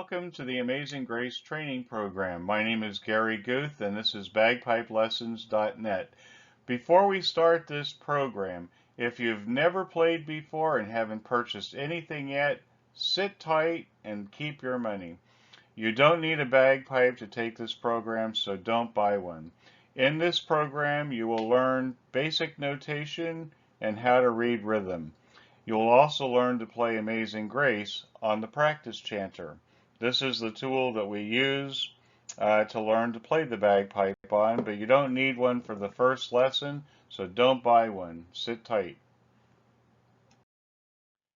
welcome to the Amazing Grace training program. My name is Gary Guth and this is bagpipelessons.net. Before we start this program, if you've never played before and haven't purchased anything yet, sit tight and keep your money. You don't need a bagpipe to take this program, so don't buy one. In this program, you will learn basic notation and how to read rhythm. You will also learn to play Amazing Grace on the practice chanter. This is the tool that we use to learn to play the bagpipe on, but you don't need one for the first lesson, so don't buy one. Sit tight.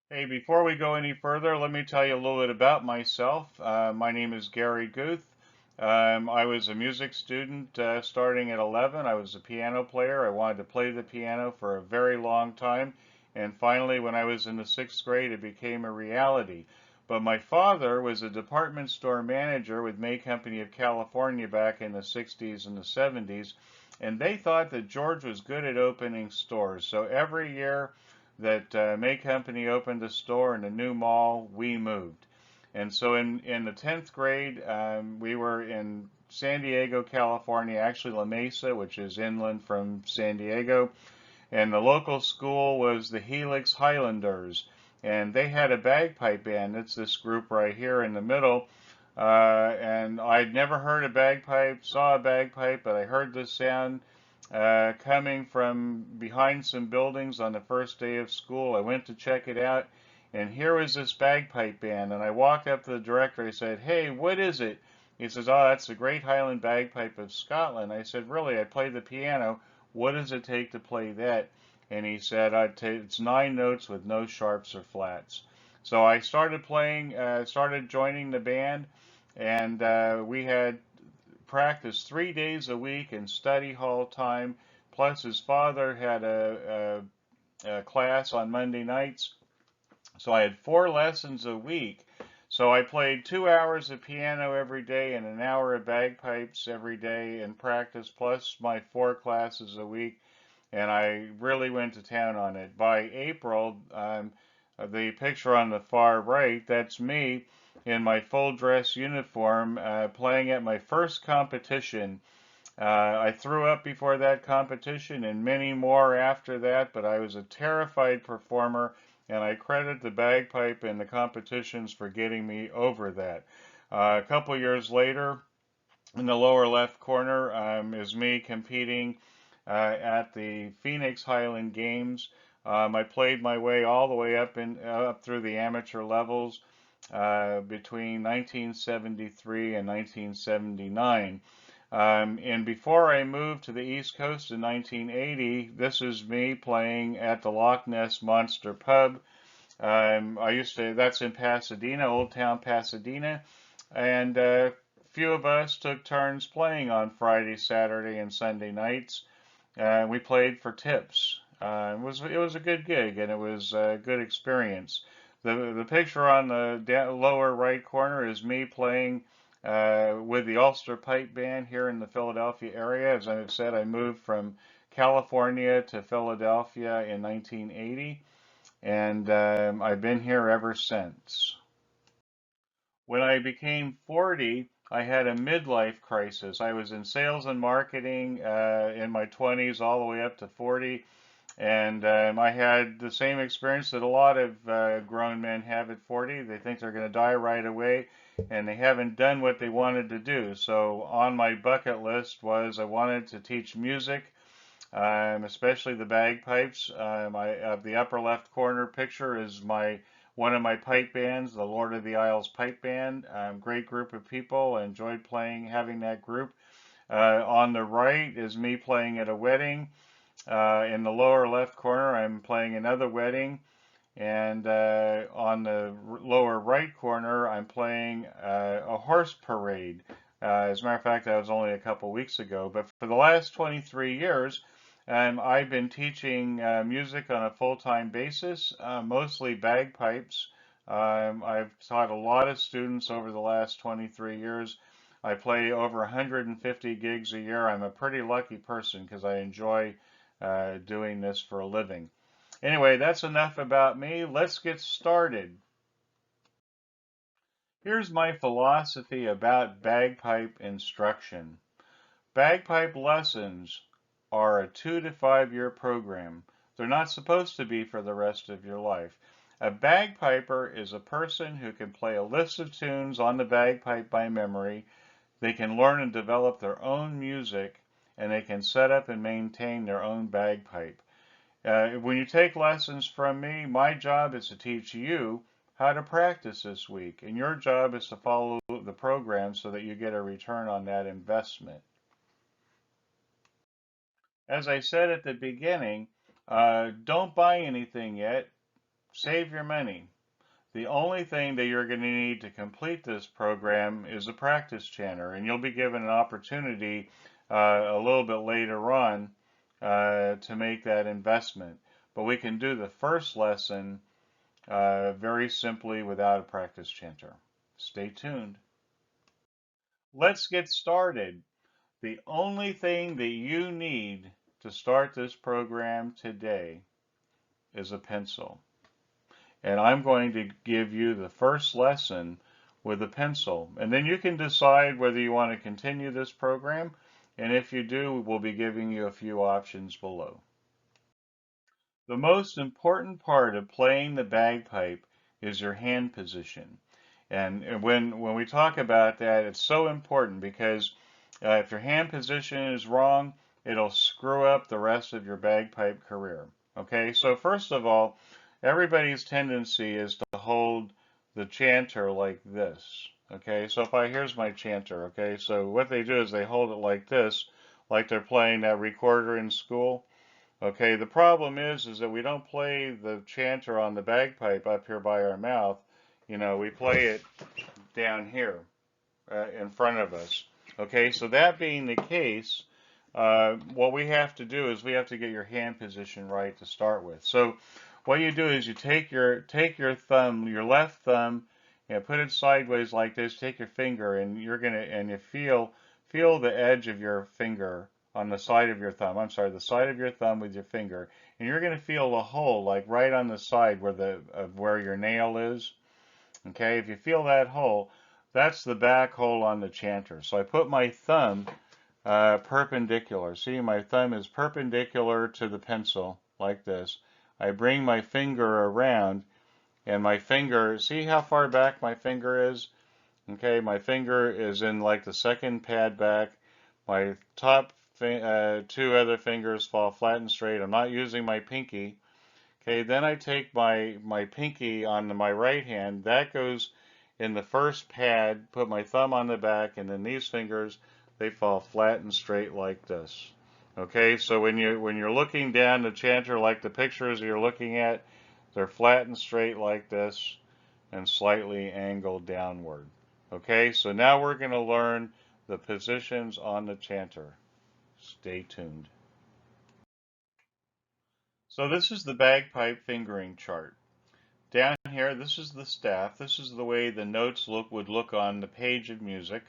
Hey, before we go any further, let me tell you a little bit about myself. My name is Gary Guth. I was a music student starting at 11. I was a piano player. I wanted to play the piano for a very long time. And finally, when I was in the 6th grade, it became a reality. But my father was a department store manager with May Company of California back in the 60s and the 70s. And they thought that George was good at opening stores. So every year that May Company opened a store in a new mall, we moved. And so in the 10th grade, we were in San Diego, California, actually La Mesa, which is inland from San Diego. And the local school was the Helix Highlanders. And they had a bagpipe band. It's this group right here in the middle. And I'd never heard a bagpipe, saw a bagpipe, but I heard the sound coming from behind some buildings on the first day of school. I went to check it out. And here was this bagpipe band, and I walked up to the director. I said, "Hey, what is it?" He says, "Oh, that's the Great Highland Bagpipe of Scotland." I said, "Really? I play the piano. What does it take to play that?" And he said, "It's 9 notes with no sharps or flats." So I started playing, started joining the band, and we had practice 3 days a week in study hall time. Plus, his father had a class on Monday nights. So I had 4 lessons a week. So I played 2 hours of piano every day and an hour of bagpipes every day in practice, plus my 4 classes a week. And I really went to town on it. By April, the picture on the far right, that's me in my full dress uniform playing at my first competition. I threw up before that competition and many more after that, but I was a terrified performer, and I credit the bagpipe and the competitions for getting me over that. A couple years later, in the lower left corner is me competing at the Phoenix Highland Games. I played my way all the way up through the amateur levels between 1973 and 1979. And before I moved to the East Coast in 1980, this is me playing at the Loch Ness Monster Pub. That's in Pasadena, Old Town Pasadena, and a few of us took turns playing on Friday, Saturday, and Sunday nights. We played for tips. It was a good gig, and it was a good experience. The picture on the lower right corner is me playing with the Ulster Pipe Band here in the Philadelphia area. As I said, I moved from California to Philadelphia in 1980, and I've been here ever since. When I became 40, I had a midlife crisis. I was in sales and marketing in my 20s all the way up to 40, and I had the same experience that a lot of grown men have at 40. They think they're going to die right away, and they haven't done what they wanted to do. So on my bucket list was I wanted to teach music, especially the bagpipes. The upper left corner picture is one of my pipe bands, the Lord of the Isles Pipe Band. Great group of people. I enjoyed having that group. On the right is me playing at a wedding. In the lower left corner, I'm playing another wedding. And on the lower right corner, I'm playing a horse parade. As a matter of fact, that was only a couple weeks ago. But for the last 23 years, I've been teaching music on a full-time basis, mostly bagpipes. I've taught a lot of students over the last 23 years. I play over 150 gigs a year. I'm a pretty lucky person because I enjoy doing this for a living. Anyway, that's enough about me. Let's get started. Here's my philosophy about bagpipe instruction. Bagpipe lessons are a 2 to 5 year program. They're not supposed to be for the rest of your life. A bagpiper is a person who can play a list of tunes on the bagpipe by memory. They can learn and develop their own music, and they can set up and maintain their own bagpipe. When you take lessons from me, my job is to teach you how to practice this week, and your job is to follow the program so that you get a return on that investment. As I said at the beginning, don't buy anything yet. Save your money. The only thing that you're going to need to complete this program is a practice chanter, and you'll be given an opportunity a little bit later on to make that investment. But we can do the first lesson very simply without a practice chanter. Stay tuned. Let's get started. The only thing that you need to start this program today is a pencil. And I'm going to give you the first lesson with a pencil. And then you can decide whether you want to continue this program. And if you do, we'll be giving you a few options below. The most important part of playing the bagpipe is your hand position. And when we talk about that, it's so important because if your hand position is wrong, it'll screw up the rest of your bagpipe career. Okay, so first of all, everybody's tendency is to hold the chanter like this. Okay, so here's my chanter. Okay, so what they do is they hold it like this, like they're playing that recorder in school. Okay, the problem is that we don't play the chanter on the bagpipe up here by our mouth. You know, we play it down here in front of us. Okay, so that being the case, what we have to do is we have to get your hand position right to start with. So what you do is you take your thumb, your left thumb, and put it sideways like this. Take your finger, and you feel the edge of your finger on the side of your thumb. I'm sorry, the side of your thumb with your finger, and you're gonna feel the hole like right on the side where your nail is. Okay, if you feel that hole, that's the back hole on the chanter. So I put my thumb perpendicular. See, my thumb is perpendicular to the pencil like this. I bring my finger around, and my finger, see how far back my finger is? Okay, my finger is in like the second pad back. My top two other fingers fall flat and straight. I'm not using my pinky. Okay, then I take my pinky on my right hand. That goes in the first pad, put my thumb on the back, and then these fingers, they fall flat and straight like this. Okay, so when you're looking down the chanter like the pictures you're looking at, they're flat and straight like this and slightly angled downward. Okay, so now we're going to learn the positions on the chanter. Stay tuned. So this is the bagpipe fingering chart. Down here, this is the staff. This is the way the notes would look on the page of music.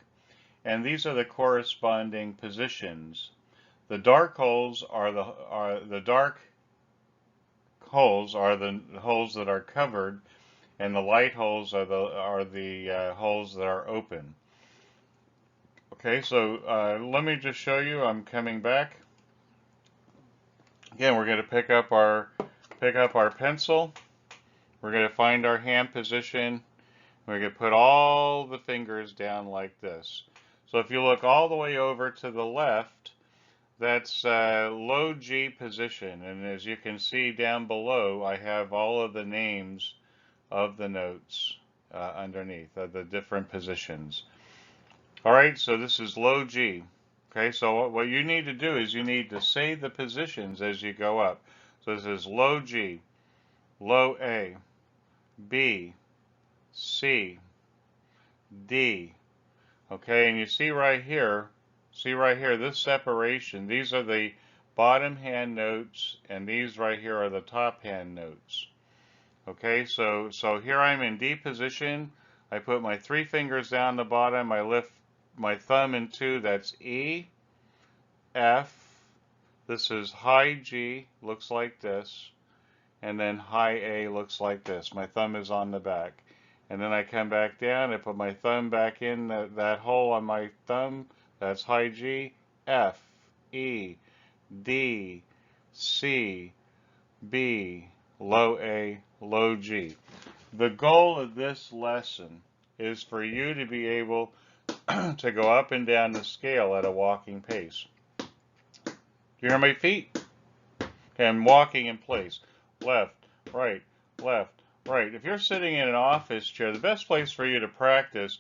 And these are the corresponding positions. The dark holes are the holes that are covered, and the light holes are the holes that are open. Okay, so let me just show you. I'm coming back. Again, we're going to pick up our pencil. We're going to find our hand position. We're going to put all the fingers down like this. So if you look all the way over to the left, that's low G position. And as you can see down below, I have all of the names of the notes underneath of the different positions. All right, so this is low G. Okay, so what you need to do is you need to say the positions as you go up. So this is low G, low A, B, C, D. Okay, and you see right here, this separation. These are the bottom hand notes, and these right here are the top hand notes. Okay, so here I'm in D position. I put my 3 fingers down the bottom. I lift my thumb in 2. That's E, F. This is high G, looks like this. And then high A looks like this. My thumb is on the back. and then I come back down, I put my thumb back in that hole on my thumb, that's high G, F, E, D, C, B, low A, low G. The goal of this lesson is for you to be able to go up and down the scale at a walking pace. Do you hear my feet? Okay, I'm walking in place. Left, right, left, right. If you're sitting in an office chair, the best place for you to practice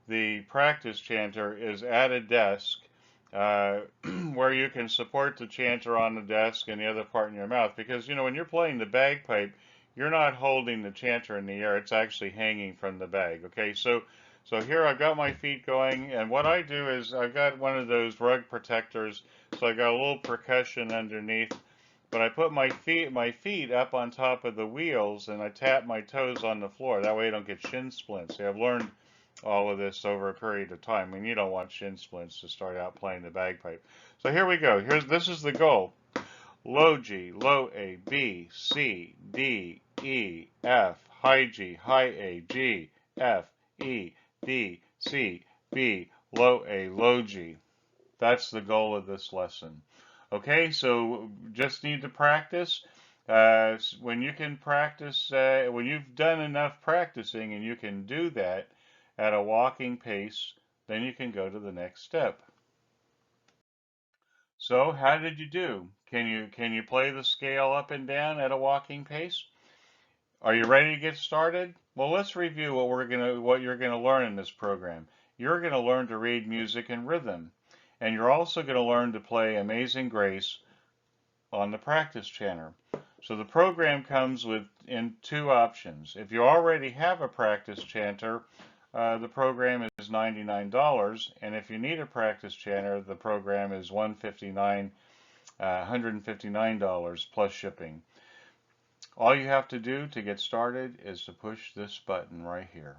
the practice chanter is at a desk uh, where you can support the chanter on the desk and the other part in your mouth. Because, you know, when you're playing the bagpipe, you're not holding the chanter in the air. It's actually hanging from the bag. Okay, so here I've got my feet going, and what I do is I've got one of those rug protectors, so I got a little percussion underneath. But I put my feet up on top of the wheels, and I tap my toes on the floor. That way I don't get shin splints. See, I've learned all of this over a period of time. I mean, you don't want shin splints to start out playing the bagpipe. So here we go. This is the goal. Low G, low A, B, C, D, E, F, high G, high A, G, F, E, D, C, B, low A, low G. That's the goal of this lesson. Okay, so just need to practice. When you can practice, when you've done enough practicing and you can do that at a walking pace, then you can go to the next step. So, how did you do? Can you play the scale up and down at a walking pace? Are you ready to get started? Well, let's review what you're gonna learn in this program. You're gonna learn to read music and rhythm, and you're also gonna learn to play Amazing Grace on the practice chanter. So the program comes in two options. If you already have a practice chanter, the program is $99, and if you need a practice chanter, the program is $159 plus shipping. All you have to do to get started is to push this button right here.